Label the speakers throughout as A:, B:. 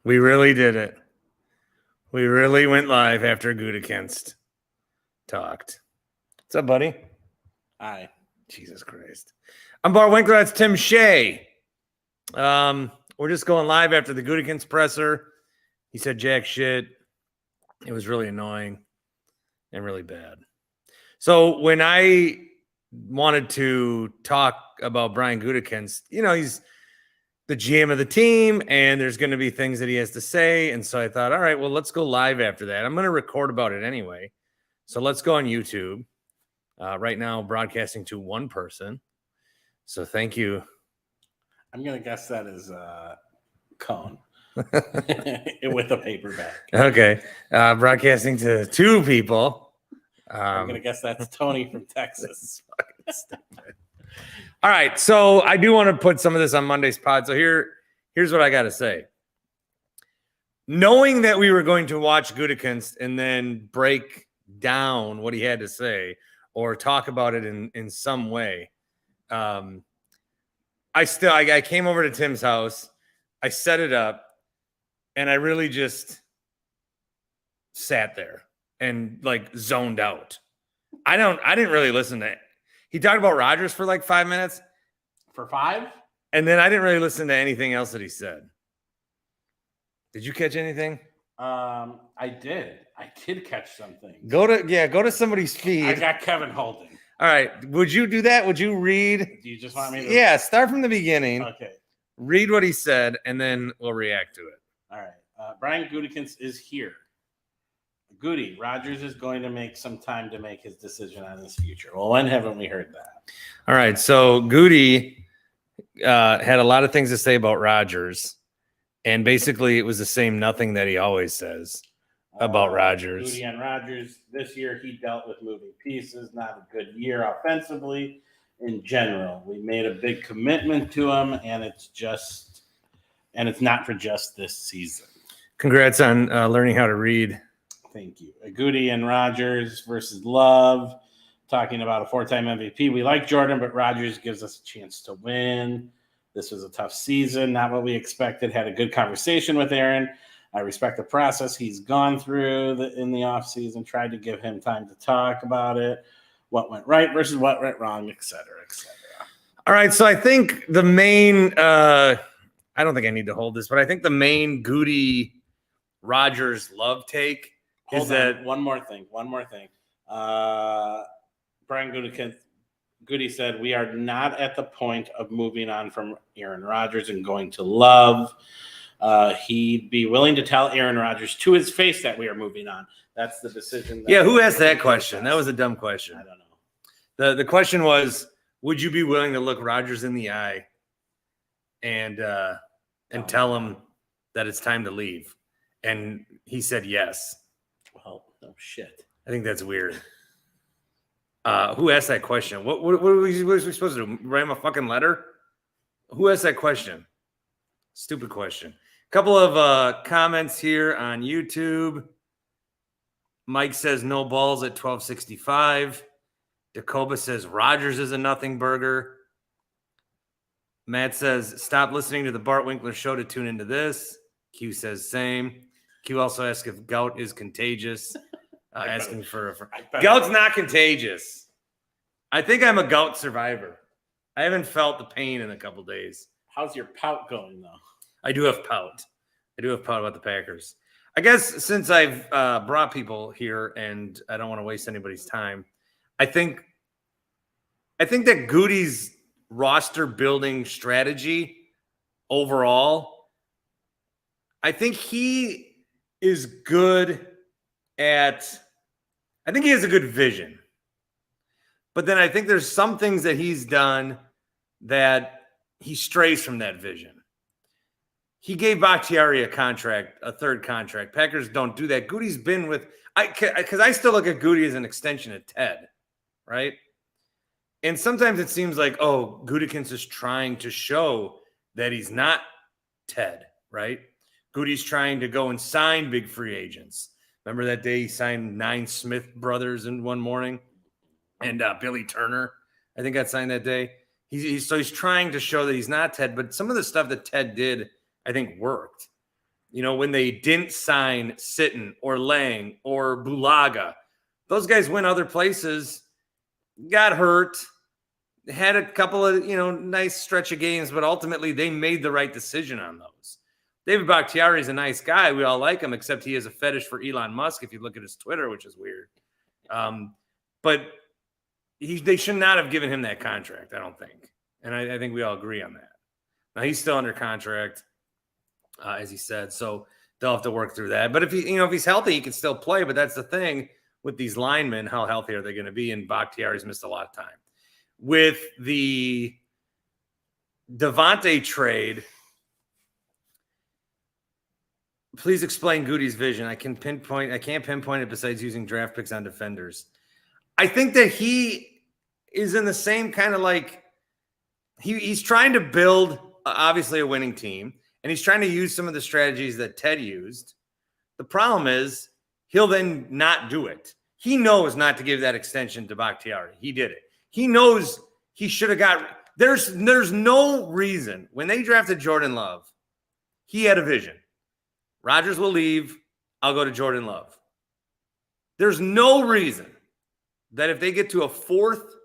A: We really did it. We really went live after Gutekunst talked. What's up, buddy?
B: Hi.
A: Jesus Christ. I'm Bart Winkler. That's Tim Shea. We're just going live after the Gutekunst presser. He said jack shit. It was really annoying and really bad. So when I wanted to talk about Brian Gutekunst, he's the GM of the team, and there's going to be things that he has to say. And so I thought, all right, well, let's go live after that. I'm going to record about it anyway. So let's go on YouTube. Right now, broadcasting to one person. So thank you.
B: I'm going to guess that is Cone with a paper bag.
A: Okay. Broadcasting to two people.
B: I'm going to guess that's Tony from Texas.
A: All right. So I do want to put some of this on Monday's pod. So here's what I got to say. Knowing that we were going to watch Gutekunst and then break down what he had to say or talk about it in some way, I came over to Tim's house. I set it up, and I really just sat there and like zoned out. I didn't really listen to it. He talked about Rodgers for like 5 minutes.
B: For 5?
A: And then I didn't really listen to anything else that he said. Did you catch anything?
B: I did catch something.
A: Go to somebody's feed.
B: I got Kevin Holden.
A: All right. Would you do that? Would you read?
B: Do you just want me to?
A: Yeah, start from the beginning.
B: Okay.
A: Read what he said, and then we'll react to it.
B: All right. Brian Gutekunst is here. Goody, Rodgers is going to make some time to make his decision on his future. Well, when haven't we heard that?
A: All right. So Goody had a lot of things to say about Rodgers, and basically it was the same nothing that he always says about Rodgers.
B: Goody on Rodgers. This year he dealt with moving pieces. Not a good year offensively in general. We made a big commitment to him, and it's not for just this season.
A: Congrats on learning how to read.
B: Thank you. Goody and Rodgers versus Love. Talking about a 4-time MVP. We like Jordan, but Rodgers gives us a chance to win. This was a tough season, not what we expected. Had a good conversation with Aaron. I respect the process he's gone through in the offseason. Tried to give him time to talk about it. What went right versus what went wrong, et cetera, et cetera.
A: All right, so I think the main I don't think I need to hold this, but I think the main Goody Rodgers love take is that
B: one more thing. Brian Goody said, we are not at the point of moving on from Aaron Rodgers and going to Love. He'd be willing to tell Aaron Rodgers to his face that we are moving on. That's the decision.
A: Who asked that question? That was a dumb question.
B: I don't know.
A: The question was, would you be willing to look Rodgers in the eye and tell him that it's time to leave? And he said yes.
B: Well, no shit.
A: I think that's weird. Who asked that question? What were we supposed to do? Write him a fucking letter? Who asked that question? Stupid question. Couple of comments here on YouTube. Mike says no balls at 1265. Dakoba says Rodgers is a nothing burger. Matt says stop listening to the Bart Winkler show to tune into this. Q says same. Q also asks if gout is contagious. Asking for gout's not contagious. I think I'm a gout survivor. I haven't felt the pain in a couple days.
B: How's your pout going, though?
A: I do have pout about the Packers. I guess since I've brought people here and I don't want to waste anybody's time, I think that Goody's roster building strategy overall, I think he is good I think he has a good vision. But then I think there's some things that he's done that he strays from that vision. He gave Bakhtiari a third contract. Packers don't do that. Goody's been with because I still look at Goody as an extension of Ted, right? And sometimes it seems like, Gutekunst is trying to show that he's not Ted, right? Goody's trying to go and sign big free agents. Remember that day he signed 9 Smith brothers in one morning? And Billy Turner, I think, got signed that day. He's trying to show that he's not Ted, but some of the stuff that Ted did, I think, worked. You know, when they didn't sign Sitton or Lang or Bulaga, those guys went other places, got hurt, had a couple of, nice stretch of games, but ultimately they made the right decision on those. David Bakhtiari is a nice guy. We all like him, except he has a fetish for Elon Musk, if you look at his Twitter, which is weird. But they should not have given him that contract, I don't think. And I think we all agree on that. Now, he's still under contract, as he said, so they'll have to work through that. But if he's healthy, he can still play. But that's the thing with these linemen, how healthy are they going to be? And Bakhtiari's missed a lot of time. With the Devontae trade, please explain Goody's vision. I can't pinpoint it besides using draft picks on defenders. I think that he is in the same kind of like he's trying to build obviously a winning team, and he's trying to use some of the strategies that Ted used. The problem is he'll then not do it. He knows not to give that extension to Bakhtiari. He did it. He knows he should have got – there's no reason. When they drafted Jordan Love, he had a vision. Rodgers will leave. I'll go to Jordan Love. There's no reason that if they get to a fourth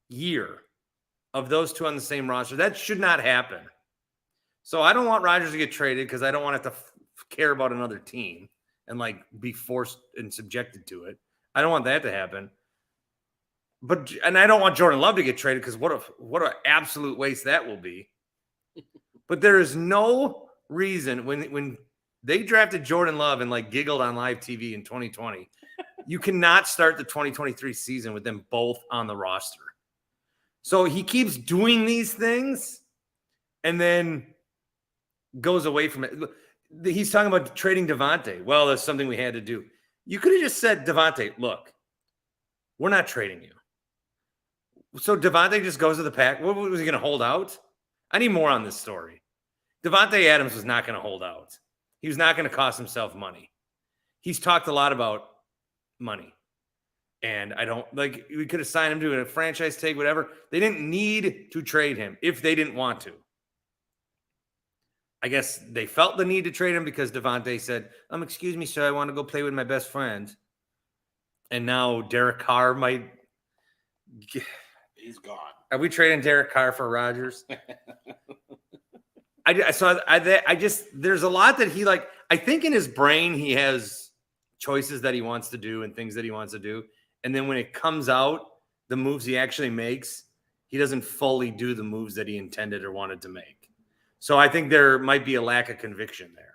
A: year of those two on the same roster, that should not happen. So I don't want Rodgers to get traded because I don't want to have to care about another team and like be forced and subjected to it. I don't want that to happen. And I don't want Jordan Love to get traded because what an absolute waste that will be. But there is no reason when they drafted Jordan Love and like giggled on live TV in 2020, you cannot start the 2023 season with them both on the roster. So he keeps doing these things and then goes away from it. He's talking about trading Devontae. Well, that's something we had to do. You could have just said, Devontae, look, we're not trading you. So Devontae just goes to the Pack. What was he going to hold out? I need more on this story. Devontae Adams was not going to hold out. He was not going to cost himself money. He's talked a lot about money. And I don't like, we could have signed him to a franchise tag, whatever. They didn't need to trade him if they didn't want to. I guess they felt the need to trade him because Devontae said, excuse me, sir, I want to go play with my best friend. And now Derek Carr might.
B: He's gone.
A: Are we trading Derek Carr for Rodgers? There's a lot that he like. I think in his brain, he has choices that he wants to do and things that he wants to do. And then when it comes out, the moves he actually makes, he doesn't fully do the moves that he intended or wanted to make. So I think there might be a lack of conviction there.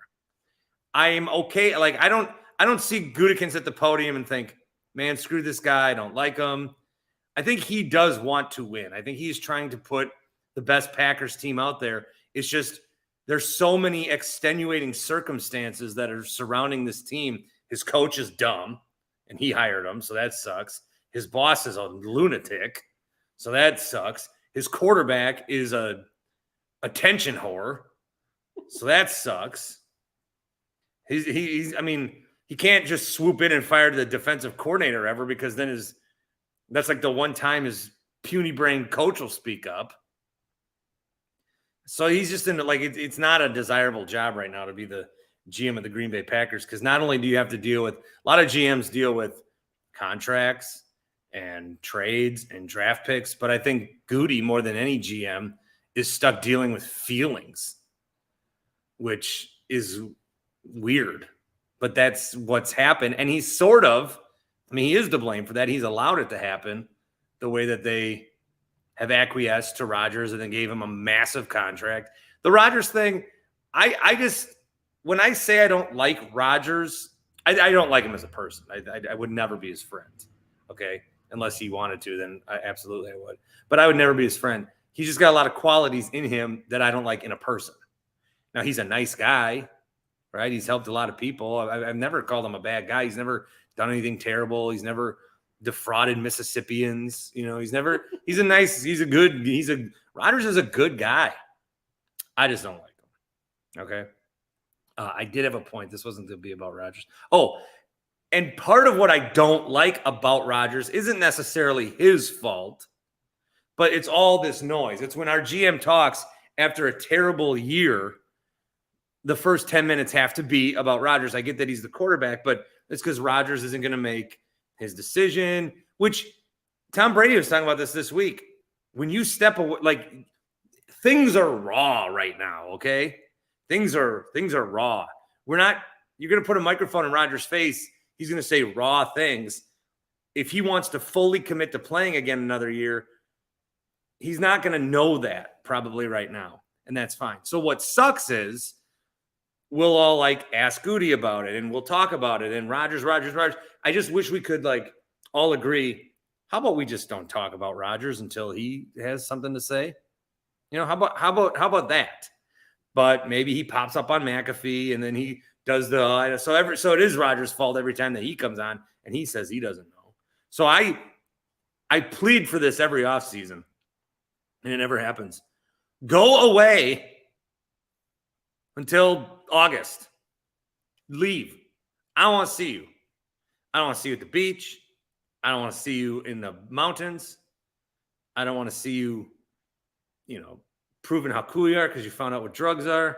A: I'm okay. Like, I don't see Gutekunst at the podium and think, man, screw this guy. I don't like him. I think he does want to win. I think he's trying to put the best Packers team out there. It's just there's so many extenuating circumstances that are surrounding this team. His coach is dumb, and he hired him, so that sucks. His boss is a lunatic, so that sucks. His quarterback is a attention whore, so that sucks. He can't just swoop in and fire the defensive coordinator ever because then that's like the one time his puny brain coach will speak up. So he's just in like it's not a desirable job right now to be the GM of the Green Bay Packers because not only do you have to deal with a lot of GMs deal with contracts and trades and draft picks, but I think Goody more than any GM is stuck dealing with feelings, which is weird, but that's what's happened. And he's he is to blame for that. He's allowed it to happen the way that they have acquiesced to Rodgers and then gave him a massive contract. The Rodgers thing, when I say I don't like Rodgers, I don't like him as a person. I would never be his friend, okay? Unless he wanted to, then absolutely I would. But I would never be his friend. He's just got a lot of qualities in him that I don't like in a person. Now, he's a nice guy, right? He's helped a lot of people. I've never called him a bad guy. He's never done anything terrible. He's never defrauded Mississippians. Rodgers is a good guy. I just don't like him. Okay. I did have a point. This wasn't going to be about Rodgers. Oh, and part of what I don't like about Rodgers isn't necessarily his fault, but it's all this noise. It's when our GM talks after a terrible year the first 10 minutes have to be about Rodgers. I get that he's the quarterback, but it's because Rodgers isn't going to make his decision, which Tom Brady was talking about this week. When you step away, like, things are raw right now, okay? Things are raw. You're going to put a microphone in Rodgers' face. He's going to say raw things. If he wants to fully commit to playing again another year, he's not going to know that probably right now, and that's fine. So what sucks is we'll all like ask Goody about it, and we'll talk about it, and Rodgers. I just wish we could like all agree. How about we just don't talk about Rodgers until he has something to say? You know, how about that? But maybe he pops up on McAfee and then he does so it is Rodgers' fault every time that he comes on and he says he doesn't know. So I plead for this every offseason, and it never happens. Go away until August. Leave. I don't want to see you. I don't want to see you at the beach. I don't want to see you in the mountains. I don't want to see you, proving how cool you are because you found out what drugs are.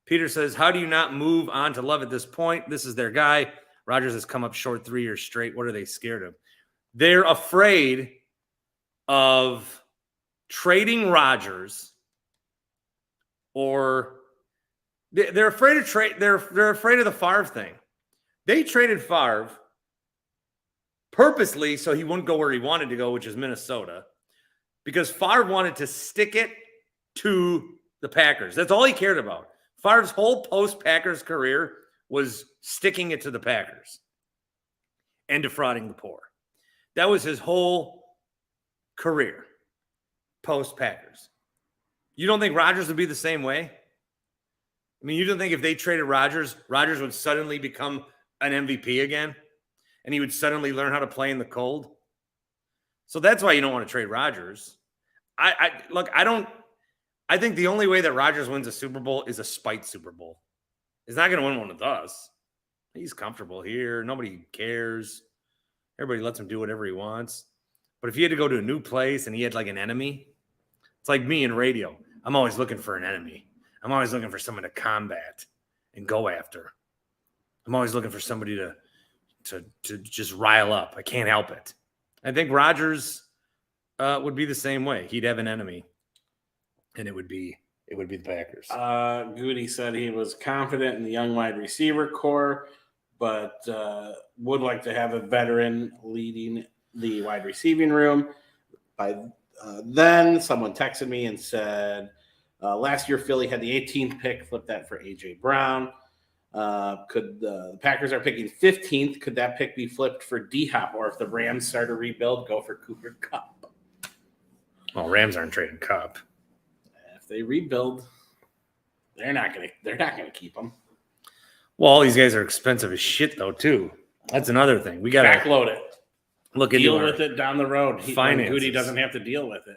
A: Peter says, how do you not move on to Love at this point? This is their guy. Rodgers has come up short 3 years straight. What are they scared of? They're afraid of trading Rodgers, or they're afraid of trade. They're afraid of the Favre thing. They traded Favre purposely so he wouldn't go where he wanted to go, which is Minnesota, because Favre wanted to stick it to the Packers. That's all he cared about. Favre's whole post-Packers career was sticking it to the Packers and defrauding the poor. That was his whole career, post-Packers. You don't think Rodgers would be the same way? I mean, you don't think if they traded Rodgers, Rodgers would suddenly become an MVP again? And he would suddenly learn how to play in the cold? So that's why you don't want to trade Rodgers. I think the only way that Rodgers wins a Super Bowl is a spite Super Bowl. He's not going to win one with us. He's comfortable here. Nobody cares. Everybody lets him do whatever he wants. But if he had to go to a new place and he had like an enemy, it's like me in radio. I'm always looking for an enemy. I'm always looking for someone to combat and go after. I'm always looking for somebody to just rile up. I can't help it. I think Rodgers would be the same way. He'd have an enemy, and it would be the Packers.
B: Goody said he was confident in the young wide receiver core, but would like to have a veteran leading the wide receiving room. By then, someone texted me and said, last year Philly had the 18th pick, flipped that for A.J. Brown. Could the Packers are picking 15th? Could that pick be flipped for D-Hop? Or if the Rams start a rebuild, go for Cooper Kupp?
A: Well, Rams aren't trading Kupp.
B: If they rebuild, they're not gonna keep him.
A: Well, all these guys are expensive as shit, though, too. That's another thing. We got to
B: backload it.
A: Look into
B: deal with it down the road. Goody doesn't have to deal with it.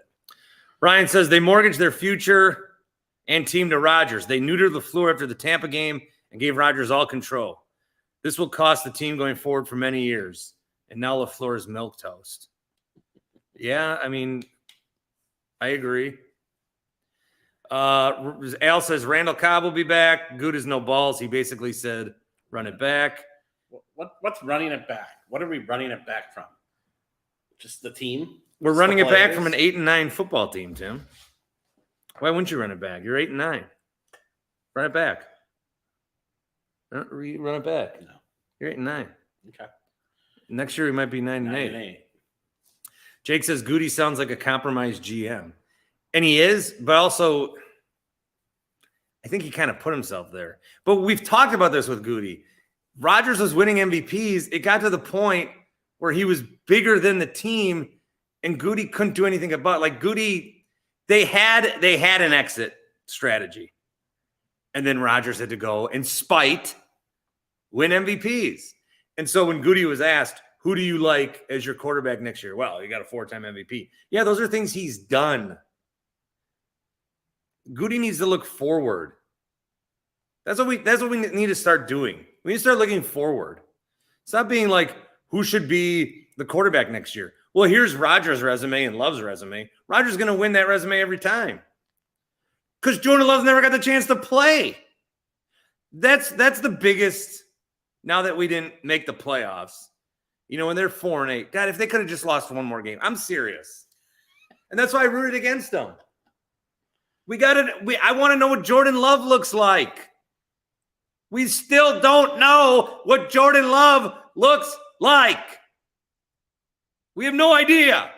A: Ryan says they mortgaged their future and team to Rodgers. They neutered LaFleur after the Tampa game and gave Rodgers all control. This will cost the team going forward for many years. And now LaFleur is milquetoast. Yeah, I mean, I agree. Al says Randall Cobb will be back. Good as no balls. He basically said, run it back.
B: What's running it back? What are we running it back from? Just the team?
A: We're running it back from an 8-9 football team, Tim. Why wouldn't you run it back? You're 8-9. Run it back. Run it back.
B: No.
A: You're 8-9.
B: Okay.
A: Next year we might be 9-8. Jake says Goody sounds like a compromised GM. And he is, but also I think he kind of put himself there. But we've talked about this with Goody. Rodgers was winning MVPs. It got to the point where he was bigger than the team, and Goody couldn't do anything about it. Like Goody, they had an exit strategy. And then Rodgers had to go and spite win MVPs. And so when Goody was asked, who do you like as your quarterback next year? Well, you got a 4-time MVP. Yeah, those are things he's done. Goody needs to look forward. That's what we need to start doing. We need to start looking forward. Stop being like, who should be the quarterback next year? Well, here's Rodgers' resume and Love's resume. Rodgers is going to win that resume every time. Because Jordan Love's never got the chance to play. That's the biggest. Now that we didn't make the playoffs, when they're 4-8, God, if they could have just lost one more game, I'm serious. And that's why I rooted against them. I want to know what Jordan Love looks like. We still don't know what Jordan Love looks like. We have no idea.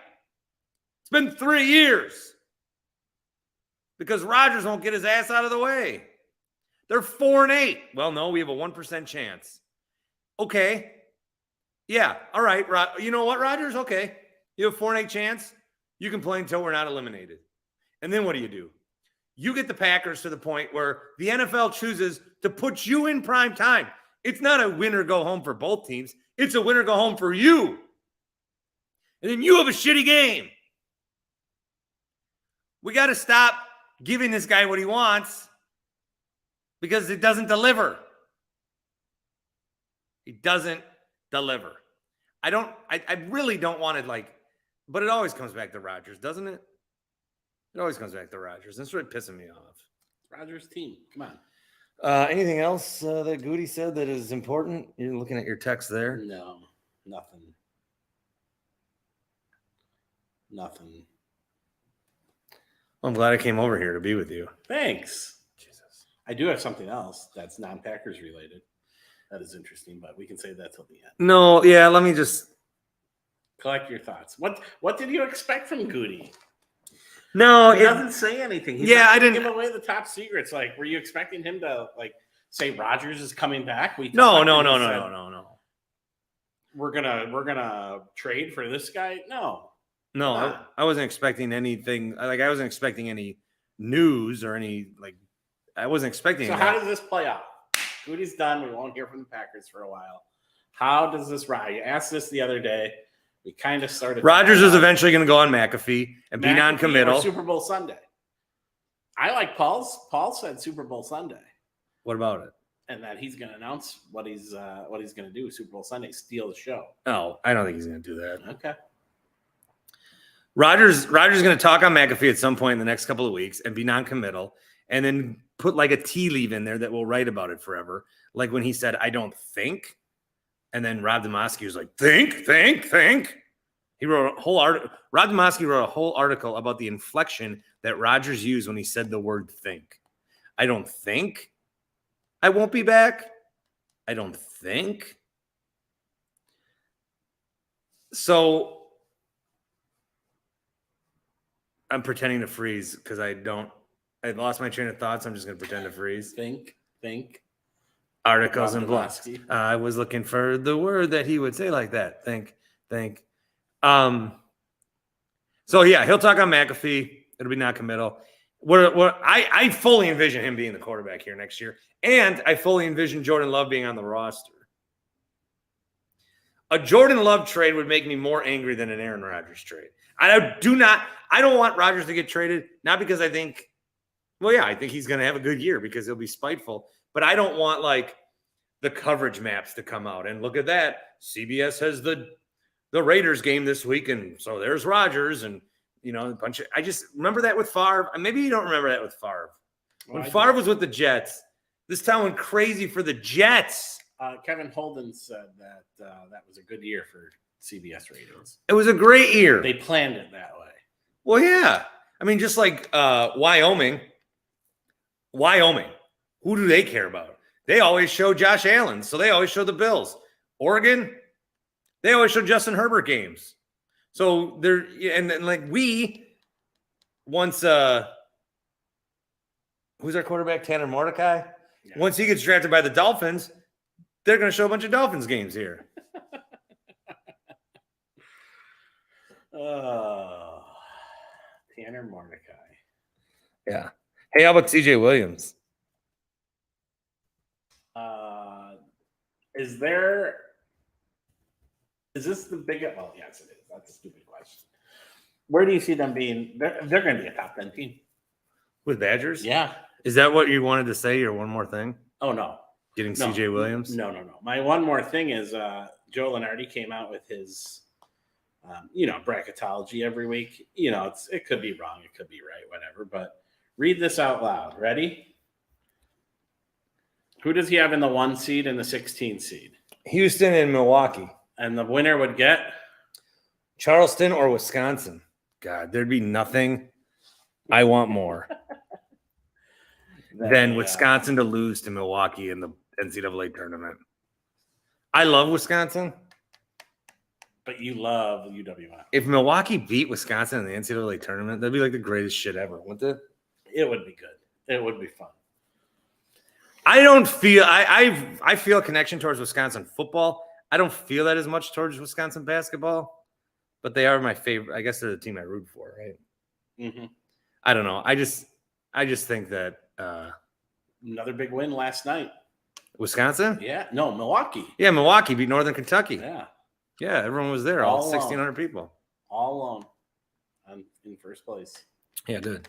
A: It's been 3 years because Rodgers won't get his ass out of the way. They're 4-8. Well, no, we have a 1% chance. Okay. Yeah. All right. You know what, Rodgers? Okay. You have a 4-8 chance. You can play until we're not eliminated. And then what do? You get the Packers to the point where the NFL chooses to put you in prime time. It's not a win or go home for both teams. It's a win or go home for you. And then you have a shitty game. We got to stop giving this guy what he wants because it doesn't deliver. He doesn't deliver. I really don't want it but it always comes back to Rodgers, doesn't it? It always comes back to Rodgers. That's really pissing me off.
B: Rodgers' team. Come on.
A: Anything else that Goody said that is important? You're looking at your text there.
B: No, nothing. Nothing.
A: Well, I'm glad I came over here to be with you.
B: Thanks.
A: Jesus.
B: I do have something else that's non-Packers related. That is interesting, but we can save that till the end.
A: No, yeah, let me just
B: collect your thoughts. What did you expect from Goody?
A: No,
B: he doesn't say anything. He's
A: I didn't
B: give away the top secrets. Were you expecting him to say Rodgers is coming back?
A: No.
B: We're gonna trade for this guy. No,
A: I wasn't expecting anything. I wasn't expecting any news or any I wasn't expecting.
B: So how does this play out? Goody's done. We won't hear from the Packers for a while. How does this ride? You asked this the other day. We kind of started.
A: Rodgers is eventually going to go on McAfee and be non-committal.
B: Super Bowl Sunday. I like Paul's. Paul said Super Bowl Sunday.
A: What about it?
B: And that he's going to announce what he's going to do Super Bowl Sunday, steal the show.
A: Oh, I don't think he's going to do that.
B: Okay.
A: Rodgers is going to talk on McAfee at some point in the next couple of weeks and be non-committal, and then put a tea leaf in there that will write about it forever. Like when he said, "I don't think." And then Rob Demoski was like, think. He wrote a whole article. Rob Demoski wrote a whole article about the inflection that Rodgers used when he said the word think. I don't think I won't be back. I don't think. So I'm pretending to freeze because I lost my train of thoughts. I'm just going to pretend to freeze.
B: Think.
A: Articles and blogs. I was looking for the word that he would say like that. Think. So yeah, he'll talk on McAfee. It'll be non-committal. I fully envision him being the quarterback here next year, and I fully envision Jordan Love being on the roster. A Jordan Love trade would make me more angry than an Aaron Rodgers trade. I don't want Rodgers to get traded, not because I think he's going to have a good year because he'll be spiteful. But I don't want the coverage maps to come out and look at that. CBS has the Raiders game this week, and so there's Rodgers and a bunch of. I just remember that with Favre. Maybe you don't remember that with Favre. When Favre was with the Jets, this town went crazy for the Jets.
B: Kevin Holden said that that was a good year for CBS ratings.
A: It was a great year.
B: They planned it that way.
A: Well, yeah. I mean, just like Wyoming. Who do they care about? They always show Josh Allen, so they always show the Bills. Oregon, they always show Justin Herbert games. So they're we once who's our quarterback? Tanner Mordecai. Yeah. Once he gets drafted by the Dolphins, they're going to show a bunch of Dolphins games here.
B: Tanner Mordecai.
A: Yeah. Hey, how about TJ Williams?
B: Is this the biggest? Well, yes, it is. That's a stupid question. Where do you see them being? They're going to be a top 10 team.
A: With Badgers?
B: Yeah.
A: Is that what you wanted to say, or one more thing?
B: Oh, no.
A: Getting CJ Williams?
B: No. My one more thing is Joe Lunardi came out with his, bracketology every week. It could be wrong. It could be right, whatever. But read this out loud. Ready? Who does he have in the 1 seed and the 16 seed?
A: Houston and Milwaukee.
B: And the winner would get
A: Charleston or Wisconsin. God, there'd be nothing I want more than Wisconsin to lose to Milwaukee in the NCAA tournament. I love Wisconsin.
B: But you love UWI.
A: If Milwaukee beat Wisconsin in the NCAA tournament, that'd be like the greatest shit ever, wouldn't it?
B: It would be good. It would be fun.
A: I don't feel I feel a connection towards Wisconsin football. I don't feel that as much towards Wisconsin basketball, but they are my favorite. I guess they're the team I root for, right?
B: Mm-hmm.
A: I don't know. I just think that
B: another big win last night.
A: Wisconsin?
B: Yeah. No, Milwaukee.
A: Yeah, Milwaukee beat Northern Kentucky.
B: Yeah.
A: Yeah, everyone was there, all 1,600 people.
B: All alone in first place.
A: Yeah, good.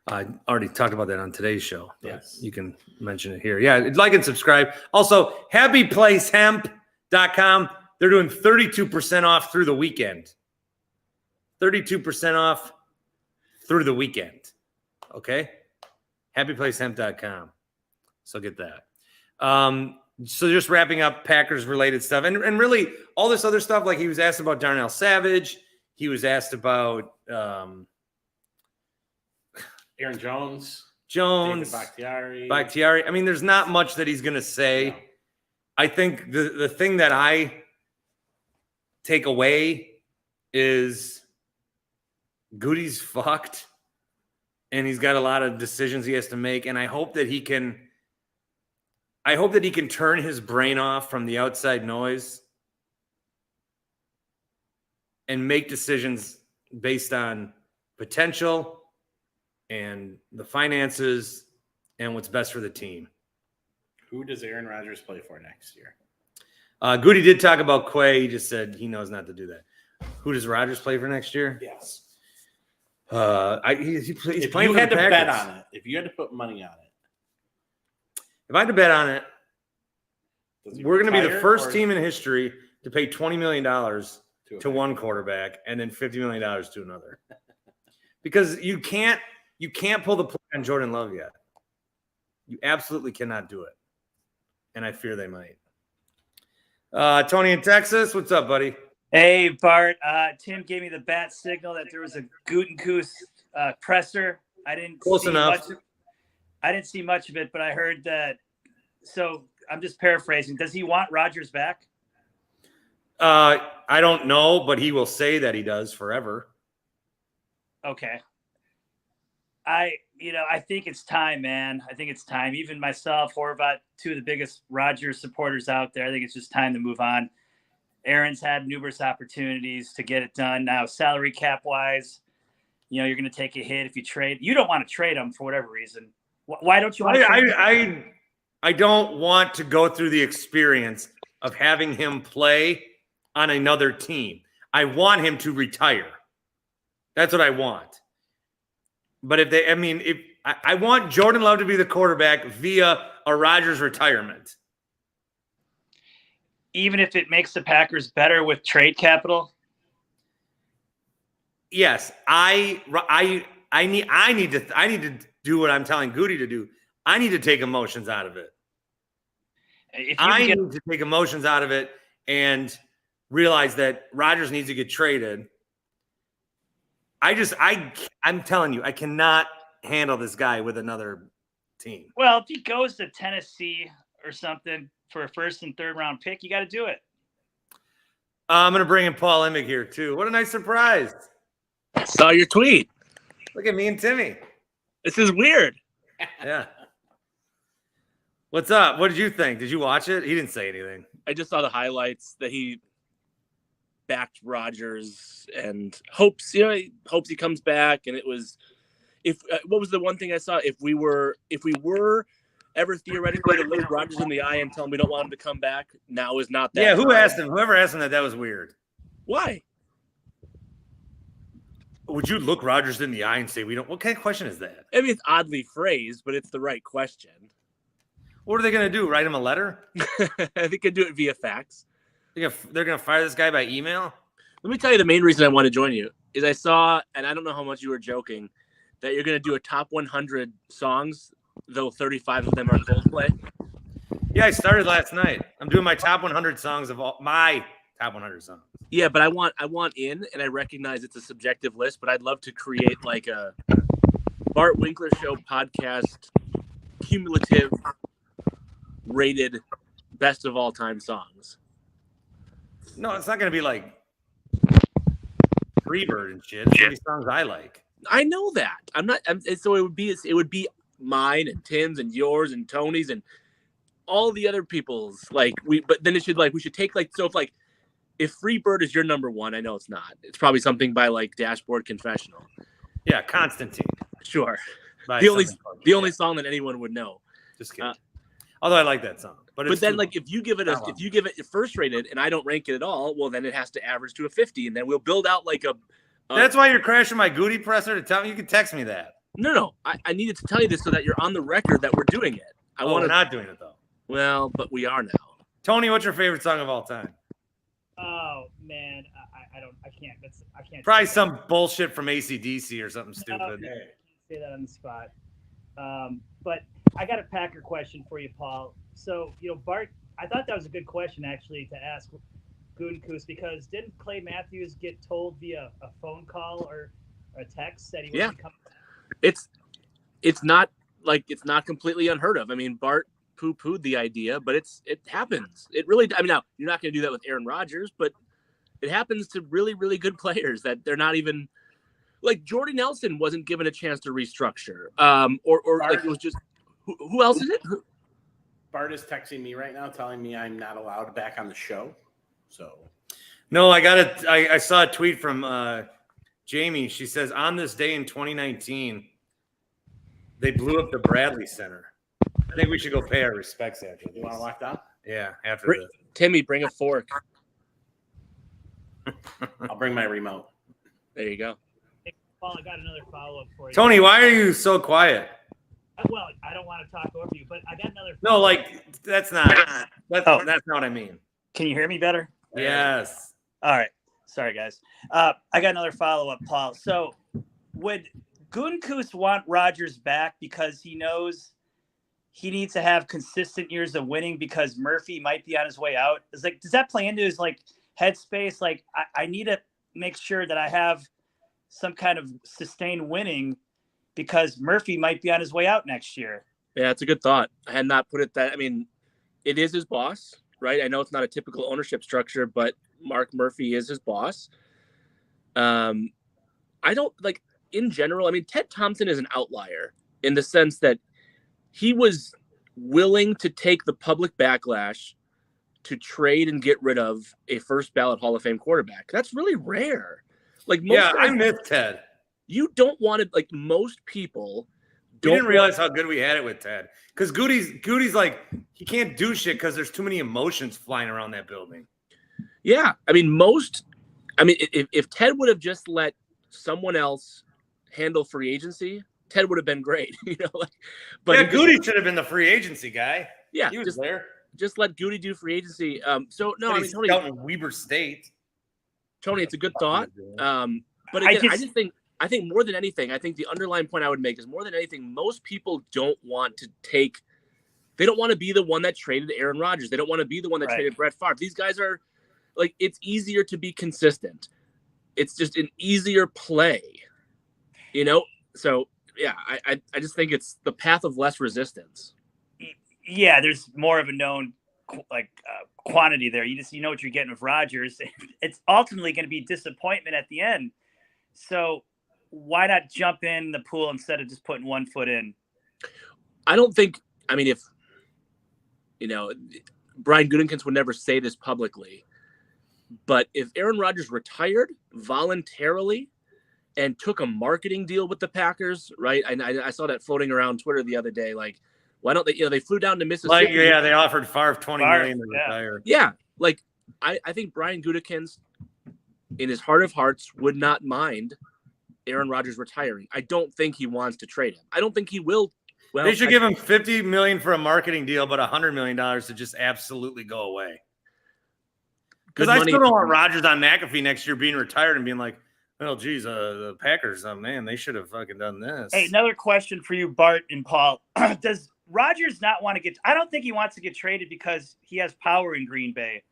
A: I already talked about that on today's show.
B: Yes.
A: You can mention it here. Yeah, like and subscribe. Also, happyplacehemp.com. They're doing 32% off through the weekend. 32% off through the weekend. Okay? Happyplacehemp.com. So get that. So just wrapping up Packers related stuff and really all this other stuff. Like he was asked about Darnell Savage. He was asked about
B: Aaron Jones,
A: David Bakhtiari. I mean, there's not much that he's going to say. No. I think the thing that I take away is Goody's fucked and he's got a lot of decisions he has to make. And I hope that he can turn his brain off from the outside noise and make decisions based on potential and the finances and what's best for the team.
B: Who does Aaron Rodgers play for next year?
A: Goody did talk about Quay. He just said he knows not to do that. Who does Rodgers play for next year?
B: Yes.
A: He's playing
B: for the Packers. If you had to bet on it, if you had to put money on it.
A: If I had to bet on it, we're going to be the first team in history to pay $20 million to one quarterback and then $50 million to another. Because you can't pull the plug on Jordan Love yet. You absolutely cannot do it. And I fear they might. Tony in Texas, what's up, buddy?
C: Hey, Bart. Tim gave me the bat signal that there was a Gutekunst presser. I didn't see much of it, but I heard that. So I'm just paraphrasing. Does he want Rodgers back?
A: I don't know, but he will say that he does forever.
C: Okay. I think it's time, man. I think it's time. Even myself, Horvat, two of the biggest Rodgers supporters out there. I think it's just time to move on. Aaron's had numerous opportunities to get it done. Now, salary cap wise, you're going to take a hit if you trade. You don't want to trade him for whatever reason. Why don't you want to?
A: I don't want to go through the experience of having him play on another team. I want him to retire. That's what I want. But I want Jordan Love to be the quarterback via a Rodgers retirement.
C: Even if it makes the Packers better with trade capital?
A: Yes, I need to do what I'm telling Goody to do. I need to take emotions out of it. Need to take emotions out of it and realize that Rodgers needs to get traded. I'm telling you, I cannot handle this guy with another team.
C: Well, if he goes to Tennessee or something for a first and third round pick, you got to do it.
A: I'm going to bring in Paul Emig here too. What a nice surprise.
D: Saw your tweet.
A: Look at me and Timmy.
D: This is weird.
A: Yeah. What's up? What did you think? Did you watch it? He didn't say anything.
D: I just saw the highlights that he backed Rodgers and hopes he comes back. And it was, what was the one thing I saw? If we were ever theoretically to look Rodgers in the eye and tell him we don't want him to come back, now is not that.
A: Yeah, who asked him? Whoever asked him that was weird.
D: Why?
A: Would you look Rodgers in the eye and say we don't? What kind of question is that?
D: I mean, it's oddly phrased, but it's the right question.
A: What are they going to do? Write him a letter?
D: I think they do it via fax.
A: They're going to fire this guy by email?
D: Let me tell you the main reason I want to join you is I saw, and I don't know how much you were joking, that you're going to do a top 100 songs, though 35 of them are Coldplay.
A: Yeah, I started last night. I'm doing my top 100 songs of all my top 100 songs.
D: Yeah, but I want in, and I recognize it's a subjective list, but I'd love to create like a Bart Winkler Show podcast cumulative rated best of all time songs.
A: No, it's not going to be like Freebird and shit. It's going to be songs I like.
D: I know that. So it would be mine and Tim's and yours and Tony's and all the other people's. But then we should take if Freebird is your number one, I know it's not. It's probably something by like Dashboard Confessional.
A: Yeah, Constantine.
D: Sure.
A: By
D: The only
A: something.
D: song that anyone would know.
A: Just kidding. Although I like that song, but
D: then like if you give it first rated and I don't rank it at all, well then it has to average to a 50, and then we'll build out like a.
A: That's why you're crashing my Goody presser to tell me. You can text me that.
D: No. I needed to tell you this so that you're on the record that we're doing it.
A: We're not doing it though.
D: Well, but we are now.
A: Tony, what's your favorite song of all time?
C: Oh man, I can't.
A: Probably some bullshit from AC/DC or something stupid.
C: I can't say that on the spot. But I got a Packer question for you, Paul. So, Bart, I thought that was a good question actually to ask Gutekunst, because didn't Clay Matthews get told via a phone call or a text that he wasn't coming?
D: It's not completely unheard of. I mean, Bart poo-pooed the idea, but it happens. It really. I mean, now you're not going to do that with Aaron Rodgers, but it happens to really, really good players that they're not even. Like Jordy Nelson wasn't given a chance to restructure. Or like it was just who else is it?
B: Bart is texting me right now, telling me I'm not allowed back on the show. So,
A: no, I saw a tweet from Jamie. She says, on this day in 2019, they blew up the Bradley Center. I think we should go pay our respects after this.
B: You want to lock down?
A: Yeah, after this.
D: Timmy, bring a fork.
B: I'll bring my remote.
D: There you go.
C: Paul, I got another follow-up for you.
A: Tony, why are you so quiet?
C: Well, I don't want to talk over you, but I got another.
A: No, like that's not not what I mean.
C: Can you hear me better?
A: Yes.
C: All right. Sorry, guys. I got another follow-up, Paul. So would Gutekunst want Rodgers back because he knows he needs to have consistent years of winning because Murphy might be on his way out? It's like, does that play into his headspace? Like, I need to make sure that I have some kind of sustained winning because Murphy might be on his way out next year.
D: Yeah, it's a good thought. I had not put it that. I mean, it is his boss, right? I know it's not a typical ownership structure, but Mark Murphy is his boss. I don't like in general. I mean, Ted Thompson is an outlier in the sense that he was willing to take the public backlash to trade and get rid of a first ballot Hall of Fame quarterback. That's really rare. Like most guys,
A: I miss Ted.
D: You don't want to, like most people
A: didn't realize how good we had it with Ted. Because Goody's like, he can't do shit because there's too many emotions flying around that building.
D: Yeah. I mean, if Ted would have just let someone else handle free agency, Ted would have been great. But
A: Goody should have been the free agency guy.
D: Yeah.
A: He was there.
D: Just let Goody do free agency. Tony,
A: out in Weber State.
D: Tony, it's a good thought. But again, I think more than anything, I think the underlying point I would make is more than anything, most people don't want to they don't want to be the one that traded Aaron Rodgers. They don't want to be the one that traded Brett Favre. These guys are like, it's easier to be consistent. It's just an easier play, So yeah, I just think it's the path of less resistance.
C: Yeah, there's more of a known quantity there. You know what you're getting with Rodgers. It's ultimately going to be disappointment at the end. So why not jump in the pool instead of just putting one foot in?
D: I don't think. I mean, if Brian Gutekunst would never say this publicly, but if Aaron Rodgers retired voluntarily and took a marketing deal with the Packers, right? I saw that floating around Twitter the other day. Like, why don't they? They flew down to Mississippi.
A: They offered Favre $20 million to retire.
D: Yeah, I think Brian Gutekunst, in his heart of hearts, would not mind Aaron Rodgers retiring. I don't think he wants to trade him. I don't think he will. Well,
A: they should give him $50 million for a marketing deal, but $100 million to just absolutely go away. Because I still don't want Rodgers on McAfee next year being retired and being like, well, geez, the Packers, man, they should have fucking done this.
C: Hey, another question for you, Bart and Paul. Does Rodgers not want to get. I don't think he wants to get traded because he has power in Green Bay.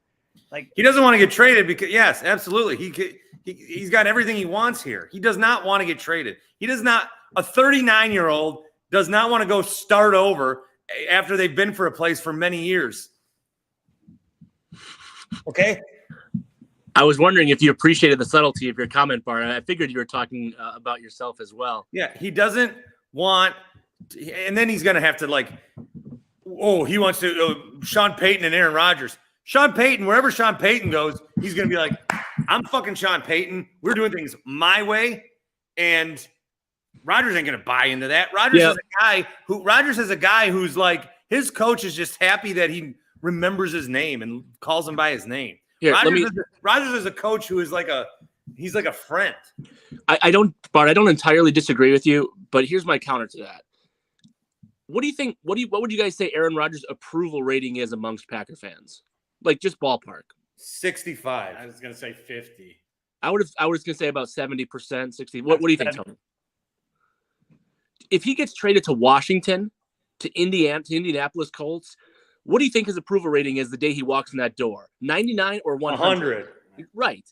C: Like
A: He doesn't want to get traded because yes, absolutely. He's got everything he wants here. He does not want to get traded. He does not. A 39-year-old does not want to go start over after they've been for a place for many years. Okay.
D: I was wondering if you appreciated the subtlety of your comment, Bart. I figured you were talking about yourself as well.
A: Yeah, he doesn't want, and then he's going to have to he wants to Sean Payton and Aaron Rodgers. Sean Payton, wherever Sean Payton goes, he's going to be like, I'm fucking Sean Payton. We're doing things my way, and Rodgers ain't going to buy into that. Rodgers is a guy who's like, his coach is just happy that he remembers his name and calls him by his name.
D: Here,
A: Rodgers is a coach who is he's like a friend.
D: I don't entirely disagree with you, but here's my counter to that. What do you think? What would you guys say Aaron Rodgers' approval rating is amongst Packer fans? Like just ballpark.
A: 65.
B: I was gonna say 50.
D: I was gonna say about 70%, 60. What do you think, Tony? If he gets traded to Washington, to Indianapolis Colts, what do you think his approval rating is the day he walks in that door? 99 or 100? Right.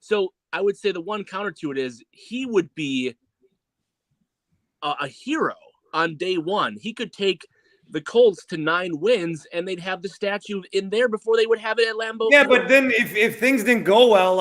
D: So I would say the one counter to it is he would be a hero on day one. He could take the Colts to 9 wins, and they'd have the statue in there before they would have it at Lambeau
A: Yeah,
D: Field.
A: but then if things didn't go well,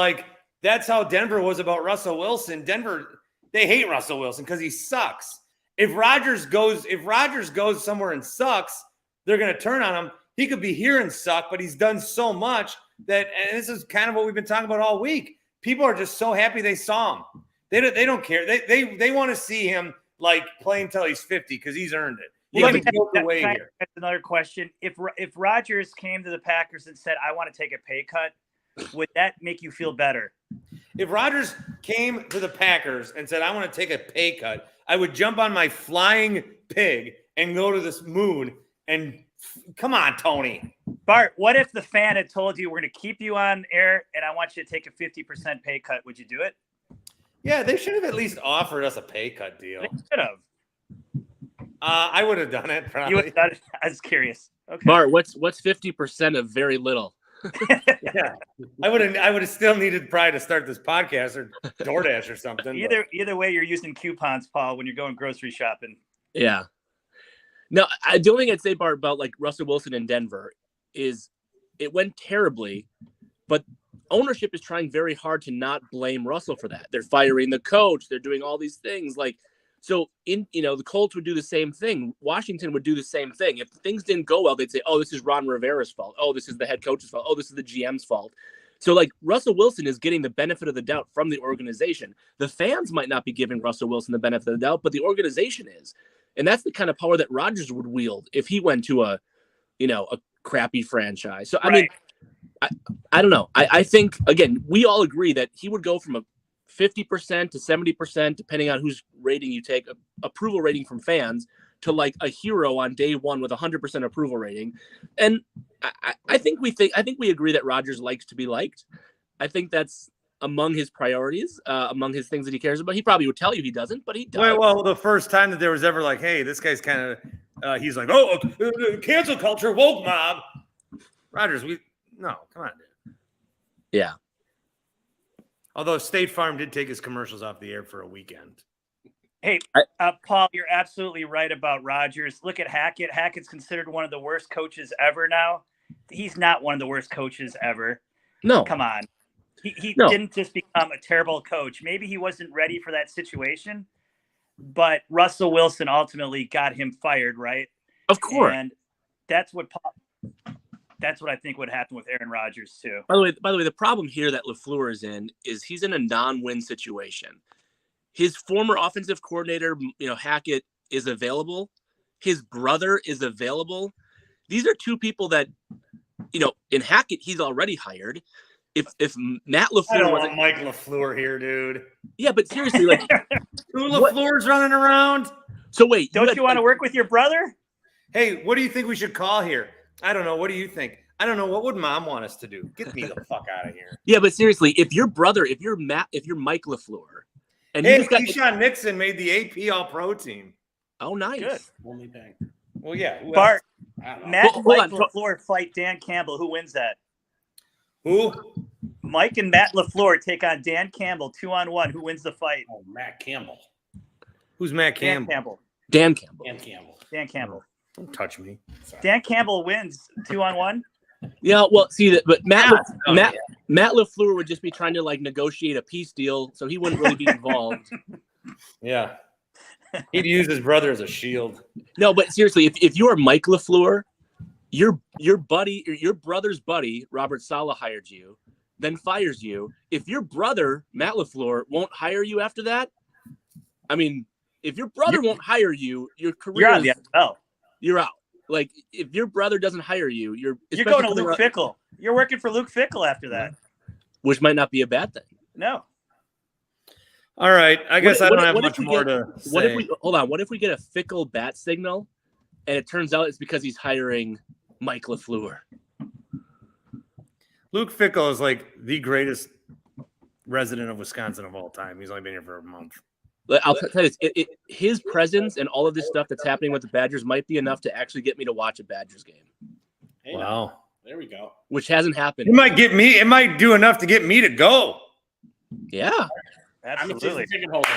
A: that's how Denver was about Russell Wilson. Denver, they hate Russell Wilson because he sucks. If Rodgers goes somewhere and sucks, they're going to turn on him. He could be here and suck, but he's done so much and this is kind of what we've been talking about all week. People are just so happy they saw him. They don't care. They want to see him play until he's 50 because he's earned it.
C: That's another question. If Rodgers came to the Packers and said, "I want to take a pay cut," would that make you feel better?
A: If Rodgers came to the Packers and said, "I want to take a pay cut," I would jump on my flying pig and go to this moon and come on, Tony.
C: Bart, what if the fan had told you we're going to keep you on air and I want you to take a 50% pay cut? Would you do it?
A: Yeah, they should have at least offered us a pay cut deal.
C: They should have.
A: I would have done it. Probably.
C: You would have done it? I was curious. Okay.
D: Bart, what's 50% of very little?
A: Yeah, I would have still needed probably to start this podcast or DoorDash or something.
C: Either way, you're using coupons, Paul, when you're going grocery shopping.
D: Yeah. No, the only thing I'd say, Bart, about Russell Wilson in Denver is it went terribly, but ownership is trying very hard to not blame Russell for that. They're firing the coach. They're doing all these things. So the Colts would do the same thing. Washington would do the same thing. If things didn't go well, they'd say, "Oh, this is Ron Rivera's fault. Oh, this is the head coach's fault. Oh, this is the GM's fault." So Russell Wilson is getting the benefit of the doubt from the organization. The fans might not be giving Russell Wilson the benefit of the doubt, but the organization is. And that's the kind of power that Rodgers would wield if he went to a crappy franchise. So, I mean, I don't know. I think, again, we all agree that he would go from a 50% to 70%, depending on whose rating you take, approval rating from fans, to a hero on day one with 100% approval rating. And I think we agree that Rodgers likes to be liked. I think that's among his priorities, among his things that he cares about. He probably would tell you he doesn't, but he does.
A: Well, the first time that there was ever hey, this guy's kind of, he's like, "Oh, cancel culture, woke mob." Rodgers, no, come on, dude.
D: Yeah.
A: Although State Farm did take his commercials off the air for a weekend.
C: Hey, Paul, you're absolutely right about Rodgers. Look at Hackett. Hackett's considered one of the worst coaches ever now. He's not one of the worst coaches ever.
D: No.
C: Come on. He
D: No.
C: didn't just become a terrible coach. Maybe he wasn't ready for that situation, but Russell Wilson ultimately got him fired, right?
D: Of course.
C: And that's what I think would happen with Aaron Rodgers too.
D: By the way, the problem here that LaFleur is in is he's in a non-win situation. His former offensive coordinator, Hackett, is available. His brother is available. These are two people that, in Hackett, he's already hired. If Matt LaFleur,
A: I don't want Mike LaFleur here, dude.
D: Yeah, but seriously,
A: two LaFleur's running around.
D: So wait,
C: don't you want to work with your brother?
A: Hey, what do you think we should call here? I don't know. What do you think? I don't know. What would Mom want us to do? Get me the fuck out of here.
D: Yeah, but seriously, if you're Mike LaFleur, and
A: Keyshawn Nixon made the AP All-Pro team.
D: Oh, nice.
C: Good.
B: Only thing.
A: Well, yeah. who
C: Bart,
B: I don't know.
C: Matt and
D: Hold
C: Mike
D: on.
C: LaFleur fight Dan Campbell. Who wins that?
A: Who?
C: Mike and Matt LaFleur take on Dan Campbell 2-on-1. Who wins the fight?
B: Oh, Matt Campbell.
A: Who's Matt
C: Dan
A: Campbell?
C: Campbell.
D: Dan Campbell.
B: Dan Campbell.
C: Dan Campbell.
A: Don't touch me.
B: Sorry.
C: Dan Campbell wins 2-on-1.
D: Yeah, well, see that, but Matt
A: Oh,
D: Matt LaFleur would just be trying to like negotiate a peace deal, so he wouldn't really be involved.
A: Yeah. He'd use his brother as a shield.
D: No, but seriously, if you are Mike LaFleur, your buddy, or your brother's buddy, Robert Saleh hired you, then fires you. If your brother, Matt LaFleur, won't hire you after that, I mean, if your brother won't hire you, your career
C: You're on the NFL.
D: you're out. Like if your brother doesn't hire you, you're
C: Going to
D: especially
C: Luke Fickle. You're working for Luke Fickle after that.
D: which might not be a bad thing.
C: No.
A: All right. I guess I don't have
D: what if
A: much
D: we
A: more
D: get-
A: to say.
D: What if we hold on? What if we get a Fickle bat signal, and it turns out it's because he's hiring Mike LaFleur?
A: Luke Fickle is like the greatest resident of Wisconsin of all time. He's only been here for a month.
D: Like, I'll tell you this: his presence and all of this stuff that's happening with the Badgers might be enough to actually get me to watch a Badgers game,
B: Hey, now,
A: Wow.
B: there we go.
D: which hasn't happened.
A: It might get me. It might do enough to get me to go.
D: Yeah,
B: I'm a
C: Absolutely.
B: season ticket holder.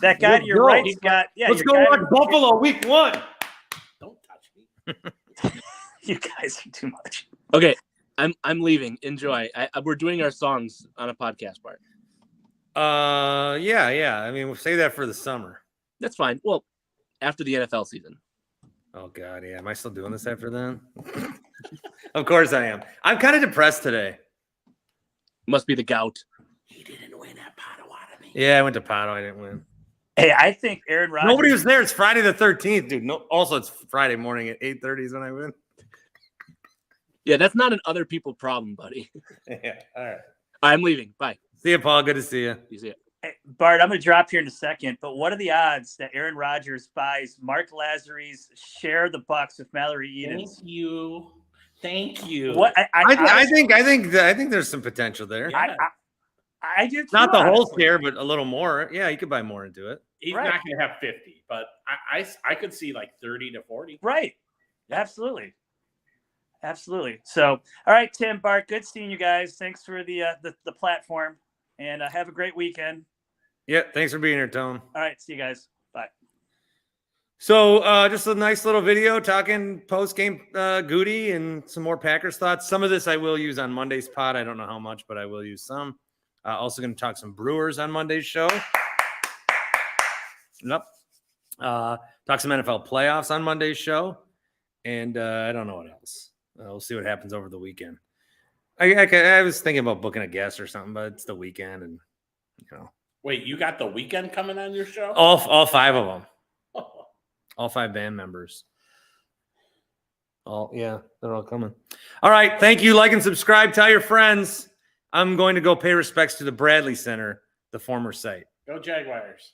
C: That guy to your
A: Go.
C: right's got. Yeah,
A: Let's
C: your
A: go
C: guy
A: watch
C: to-
A: Buffalo week 1.
B: Don't touch me.
C: You guys are too much.
D: okay. I'm leaving. Enjoy. We're doing our songs on a podcast part.
A: Yeah. I mean, we'll save that for the summer.
D: That's fine. Well, after the NFL season.
A: Oh God, yeah. Am I still doing this after then? Of course I am. I'm kind of depressed today.
D: Must be the gout.
B: He didn't win at Potawatomi.
A: Yeah, I went to Pato. I didn't win.
C: Hey, I think Aaron Rodgers.
A: Nobody was there. It's Friday the 13th, dude. No. Also, it's Friday morning at 8:30 is when I win.
D: Yeah, that's not an other people problem, buddy.
A: Yeah. All right.
D: I'm leaving. Bye.
A: See you, Paul. Good to see you.
D: You see it.
C: Hey, Bart, I'm going to drop here in a second, but what are the odds that Aaron Rodgers buys Mark Lazzary's share the Bucks with Mallory Edens?
B: Thank you. Thank you.
C: What I
A: I think there's some potential there.
B: Yeah.
C: I do too,
A: Not the whole
C: honestly.
A: share, but a little more. Yeah, you could buy more into it.
B: He's
C: Right.
B: not going to have 50, but I could see like 30 to 40.
C: Right. Absolutely. So, all right, Tim, Bart, good seeing you guys. Thanks for the platform, and have a great weekend.
A: Yeah, thanks for being here, Tone.
C: All right, see you guys. Bye.
A: So just a nice little video talking post-game Goody and some more Packers thoughts. Some of this I will use on Monday's pod. I don't know how much, but I will use some. Also going to talk some Brewers on Monday's show. Yep. Talk some NFL playoffs on Monday's show. And I don't know what else. We'll see what happens over the weekend. I was thinking about booking a guest or something, but it's the weekend, and
B: Wait, you got the weekend coming on your show?
A: all 5 of them, all 5 band members. They're all coming. All right, thank you. Like and subscribe. Tell your friends. I'm going to go pay respects to the Bradley Center, the former site.
B: Go Jaguars.